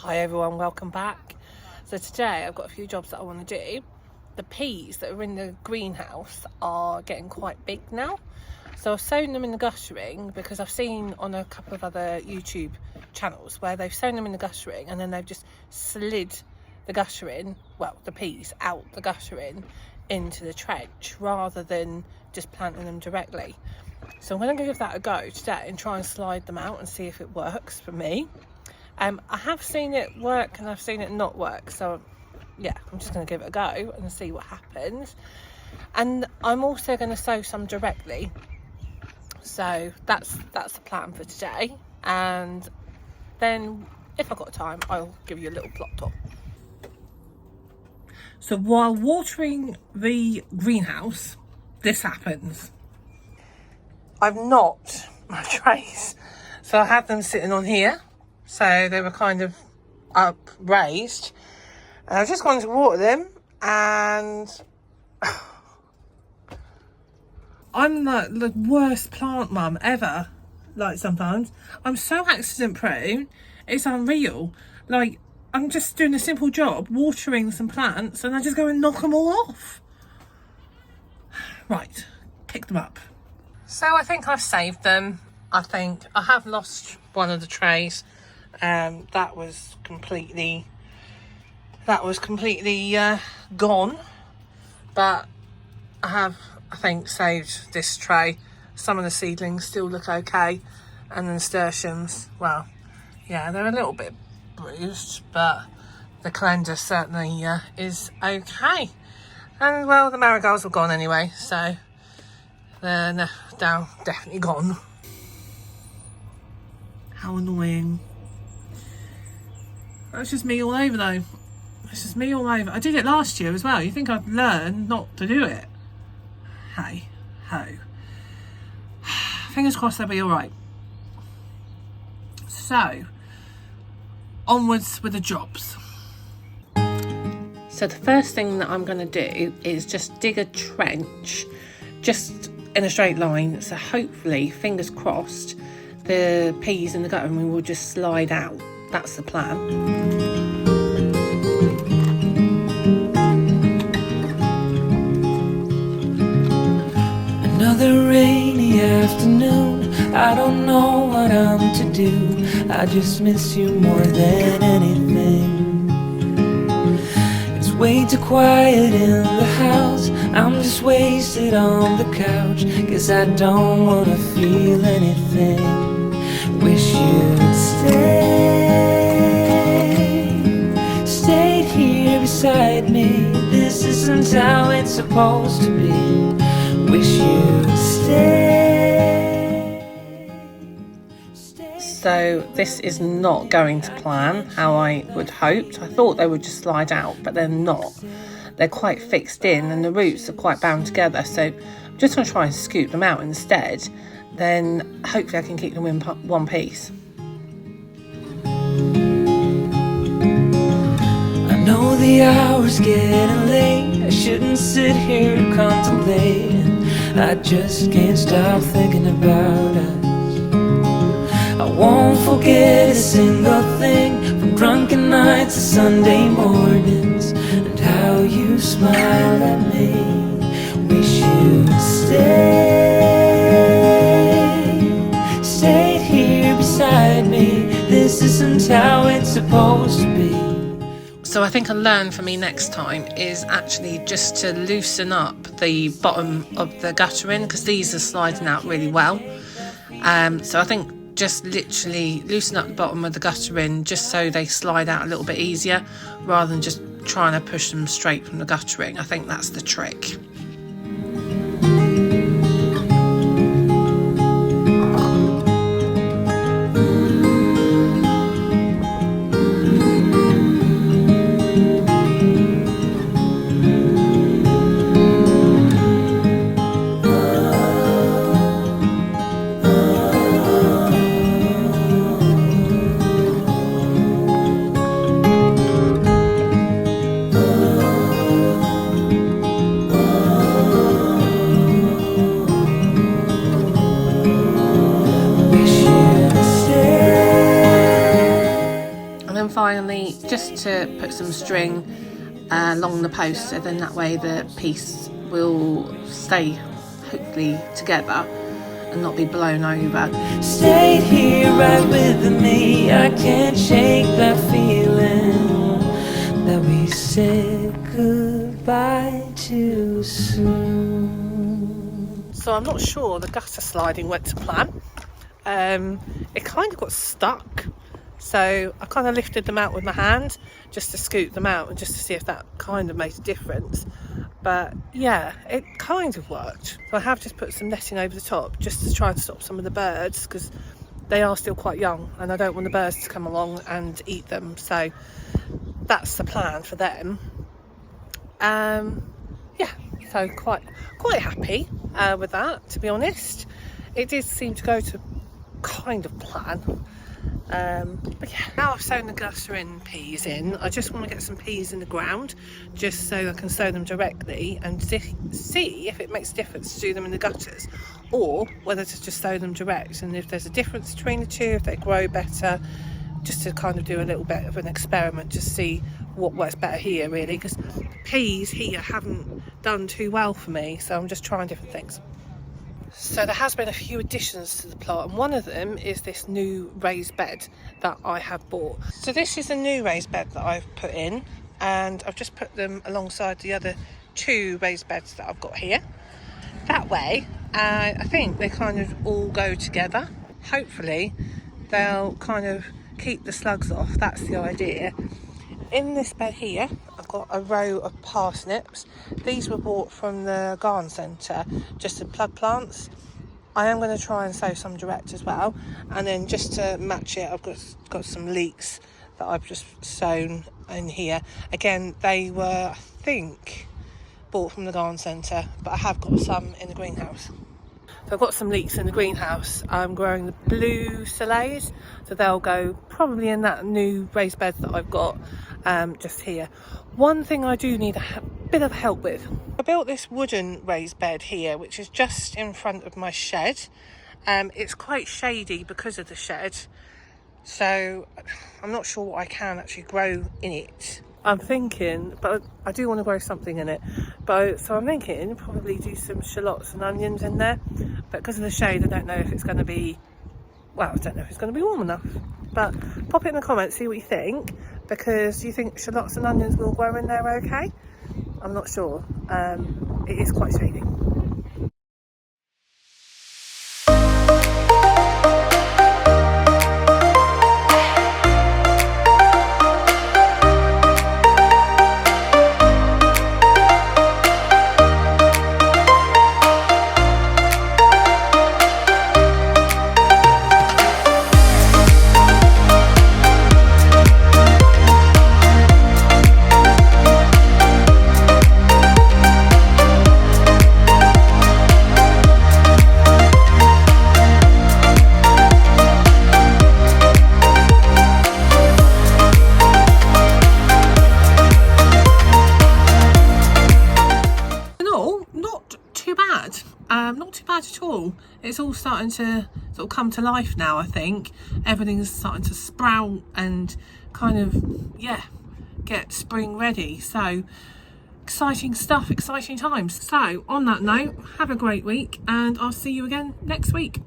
Hi everyone, welcome back. So today I've got a few jobs that I want to do. The peas that are in the greenhouse are getting quite big now. So I've sown them in the guttering because I've seen on a couple of other YouTube channels where they've sown them in the guttering and then they've just slid the guttering, well, the peas out the guttering into the trench rather than just planting them directly. So I'm going to give that a go today and try and slide them out and see if it works for me. I have seen it work and I've seen it not work, so yeah, I'm just going to give it a go and see what happens. And I'm also going to sow some directly, so that's the plan for today. And then if I've got time, I'll give you a little plot tour. So while watering the greenhouse, this happens. I've knocked my trays, so I had them sitting on here. So they were kind of up raised, and I just wanted to water them, and I'm like the worst plant mum ever. Like, sometimes I'm so accident prone, it's unreal. Like, I'm just doing a simple job watering some plants and I just go and knock them all off. Right, pick them up. So I think I've saved them. I think I have lost one of the trays. That was completely gone, but I think saved this tray. Some of the seedlings still look okay, and the nasturtiums, well, yeah, they're a little bit bruised, but the calendar certainly is okay. And well, the marigolds were gone anyway, so they're now definitely gone. How annoying. That's just me all over though. It's just me all over. I did it last year as well. You think I'd learn not to do it? Hey ho. Fingers crossed they'll be alright. So, onwards with the jobs. So the first thing that I'm going to do is just dig a trench just in a straight line. So hopefully, fingers crossed, the peas in the guttering will just slide out. That's the plan. Another rainy afternoon, I don't know what I'm to do. I just miss you more than anything. It's way too quiet in the house, I'm just wasted on the couch, 'cause I don't wanna feel anything. Wish you'd stayed here beside me. This isn't how it's supposed to be. Wish you'd stay. So this is not going to plan how I would hoped. I thought they would just slide out, but they're not. They're quite fixed in and the roots are quite bound together. So I'm just going to try and scoop them out instead. Then hopefully I can keep them in one piece. I know the hour's getting late, I shouldn't sit here contemplating. I just can't stop thinking about us. I won't forget a single thing, from drunken nights to Sunday mornings, and how you smiled at me. Wish you'd stayed here beside me. This isn't how it's supposed to be. So I think a learn for me next time is actually just to loosen up the bottom of the guttering, because these are sliding out really well. So I think just literally loosen up the bottom of the guttering just so they slide out a little bit easier, rather than just trying to push them straight from the guttering. I think that's the trick. then finally, just to put some string along the post, so then that way the piece will stay hopefully together and not be blown over. Stay here right with me. I can't shake that feeling that we said goodbye too soon. So I'm not sure the gutter sliding went to plan. It kind of got stuck, so I kind of lifted them out with my hand just to scoop them out and just to see if that kind of made a difference. But yeah, it kind of worked. So I have just put some netting over the top just to try and stop some of the birds, because they are still quite young and I don't want the birds to come along and eat them. So that's the plan for them. Yeah, so quite happy with that, to be honest. It did seem to go to kind of plan. But yeah, now I've sown the guttering peas in, I just want to get some peas in the ground just so I can sow them directly and see if it makes a difference to do them in the gutters, or whether to just sow them direct, and if there's a difference between the two, if they grow better, just to kind of do a little bit of an experiment to see what works better here, really, because peas here haven't done too well for me, so I'm just trying different things. So there has been a few additions to the plot, and one of them is this new raised bed that I have bought. So this is a new raised bed that I've put in, and I've just put them alongside the other two raised beds that I've got here. That way, I think they kind of all go together. Hopefully they'll kind of keep the slugs off, that's the idea. In this bed here, I've got a row of parsnips. These were bought from the garden centre, just to plug plants. I am going to try and sow some direct as well, and then just to match it, I've got some leeks that I've just sown in here. Again, they were, I think, bought from the garden centre, but I have got some in the greenhouse. So I've got some leeks in the greenhouse. I'm growing the blue soleils, so they'll go probably in that new raised bed that I've got just here. One thing I do need a bit of help with. I built this wooden raised bed here, which is just in front of my shed. It's quite shady because of the shed, so I'm not sure what I can actually grow in it. I'm thinking, but I do want to grow something in it. So I'm thinking probably do some shallots and onions in there. But because of the shade, I don't know if it's going to be, well, I don't know if it's going to be warm enough. But pop it in the comments, see what you think. Because do you think shallots and onions will grow in there okay? I'm not sure. It is quite shady. Not too bad at all. It's all starting to sort of come to life now, I think. Everything's starting to sprout and kind of, yeah, get spring ready. So exciting stuff, exciting times. So on that note, have a great week and I'll see you again next week.